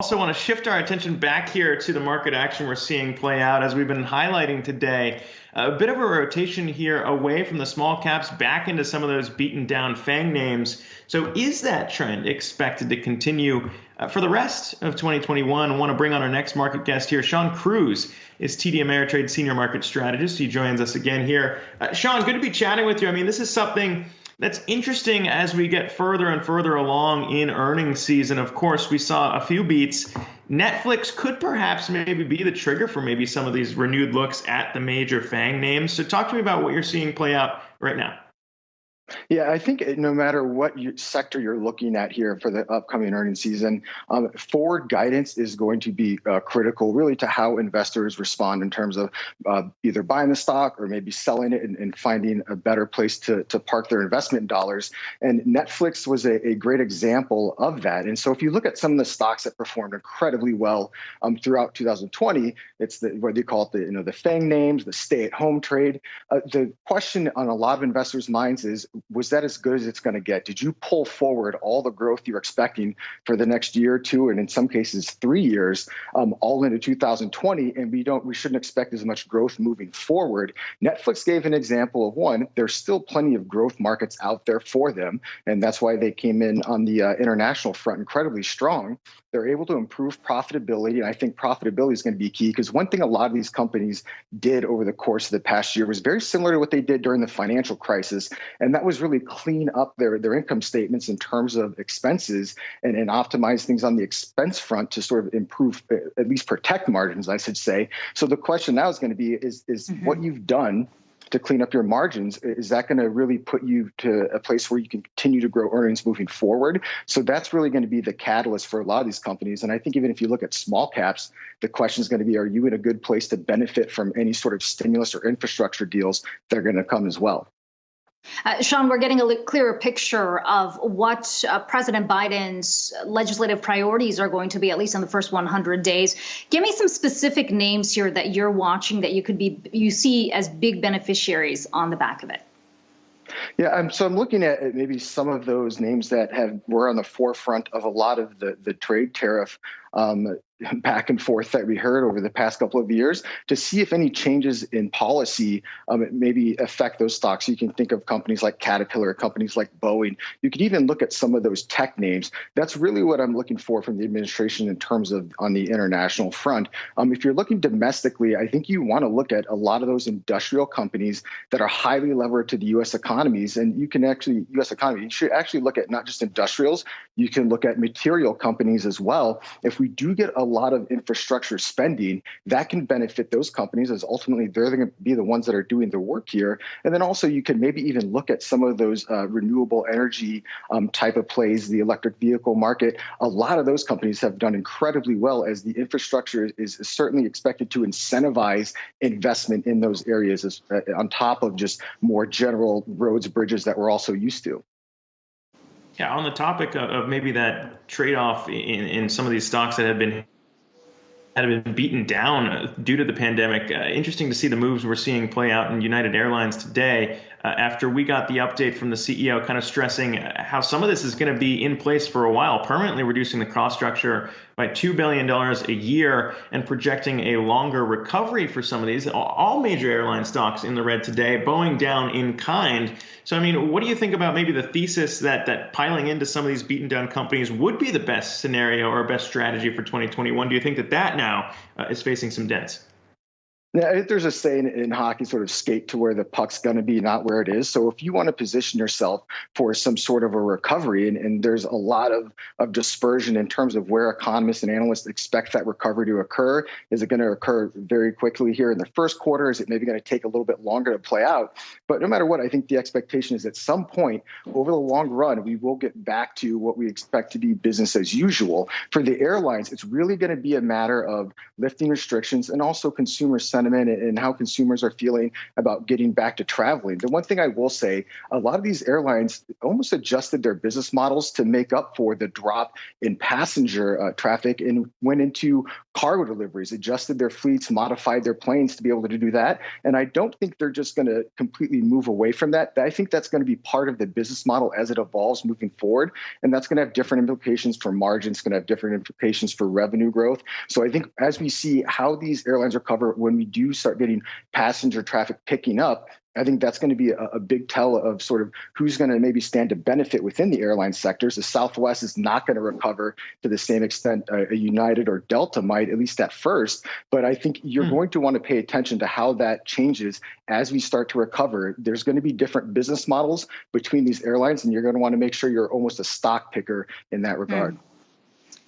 Also want to shift our attention back here to the market action we're seeing play out as we've been highlighting today. A bit of a rotation here away from the small caps back into some of those beaten down FANG names. So is that trend expected to continue for the rest of 2021? I want to bring on our next market guest here. Shawn Cruz is TD Ameritrade Senior Market Strategist. He joins us again here. Shawn, good to be chatting with you. I mean, this is something that's interesting as we get further and further along in earnings season. Of course, we saw a few beats. Netflix could perhaps maybe be the trigger for maybe some of these renewed looks at the major FANG names. So talk to me about what you're seeing play out right now. Yeah, I think no matter what sector you're looking at here for the upcoming earnings season, forward guidance is going to be critical really to how investors respond in terms of either buying the stock or maybe selling it and finding a better place to park their investment dollars. And Netflix was a great example of that. And so if you look at some of the stocks that performed incredibly well throughout 2020, it's what they call it, the FANG names, the stay-at-home trade. The question on a lot of investors' minds is, was that as good as it's going to get? Did you pull forward all the growth you're expecting for the next year or two, and in some cases 3 years, all into 2020? And we shouldn't expect as much growth moving forward. Netflix gave an example of one. There's still plenty of growth markets out there for them, and that's why they came in on the international front incredibly strong. They're able to improve profitability, and I think profitability is going to be key, because one thing a lot of these companies did over the course of the past year was very similar to what they did during the financial crisis, and that was really clean up their income statements in terms of expenses and optimize things on the expense front to sort of improve, at least protect margins, I should say. So the question now is going to be, is what you've done to clean up your margins, is that going to really put you to a place where you can continue to grow earnings moving forward? So that's really going to be the catalyst for a lot of these companies. And I think even if you look at small caps, the question is going to be, are you in a good place to benefit from any sort of stimulus or infrastructure deals that are going to come as well? Shawn, we're getting a clearer picture of what President Biden's legislative priorities are going to be, at least in the first 100 days. Give me some specific names here that you're watching that you see as big beneficiaries on the back of it. Yeah, so I'm looking at maybe some of those names that were on the forefront of a lot of the trade tariff back and forth that we heard over the past couple of years, to see if any changes in policy maybe affect those stocks. You can think of companies like Caterpillar, companies like Boeing. You could even look at some of those tech names. That's really what I'm looking for from the administration in terms of on the international front. If you're looking domestically, I think you want to look at a lot of those industrial companies that are highly levered to the U.S. economies. And you can actually, U.S. economy, you should actually look at not just industrials, you can look at material companies as well. If we do get a lot of infrastructure spending, that can benefit those companies, as ultimately they're going to be the ones that are doing the work here. And then also you can maybe even look at some of those renewable energy type of plays, the electric vehicle market. A lot of those companies have done incredibly well, as the infrastructure is certainly expected to incentivize investment in those areas, on top of just more general roads, bridges that we're also used to. Yeah, on the topic of maybe that trade-off in some of these stocks that have been beaten down due to the pandemic. Interesting to see the moves we're seeing play out in United Airlines today, after we got the update from the CEO kind of stressing how some of this is going to be in place for a while, permanently reducing the cost structure by $2 billion a year and projecting a longer recovery for some of these. All major airline stocks in the red today, Boeing down in kind. So, I mean, what do you think about maybe the thesis that piling into some of these beaten down companies would be the best scenario or best strategy for 2021? Do you think that now is facing some dents? Yeah, I think there's a saying in hockey, sort of skate to where the puck's going to be, not where it is. So if you want to position yourself for some sort of a recovery, and there's a lot of dispersion in terms of where economists and analysts expect that recovery to occur. Is it going to occur very quickly here in the first quarter? Is it maybe going to take a little bit longer to play out? But no matter what, I think the expectation is at some point over the long run, we will get back to what we expect to be business as usual. For the airlines, it's really going to be a matter of lifting restrictions and also consumer sentiment sentiment and how consumers are feeling about getting back to traveling. The one thing I will say, a lot of these airlines almost adjusted their business models to make up for the drop in passenger traffic and went into cargo deliveries, adjusted their fleets, modified their planes to be able to do that. And I don't think they're just going to completely move away from that. I think that's going to be part of the business model as it evolves moving forward. And that's going to have different implications for margins, going to have different implications for revenue growth. So I think as we see how these airlines recover, when we do start getting passenger traffic picking up, I think that's going to be a big tell of sort of who's going to maybe stand to benefit within the airline sectors. The Southwest is not going to recover to the same extent a United or Delta might, at least at first. But I think you're going to want to pay attention to how that changes as we start to recover. There's going to be different business models between these airlines, and you're going to want to make sure you're almost a stock picker in that regard.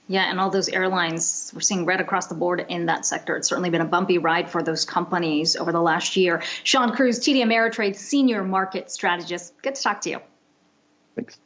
Yeah, and all those airlines, we're seeing right across the board in that sector. It's certainly been a bumpy ride for those companies over the last year. Shawn Cruz, TD Ameritrade Senior Market Strategist. Good to talk to you. Thanks.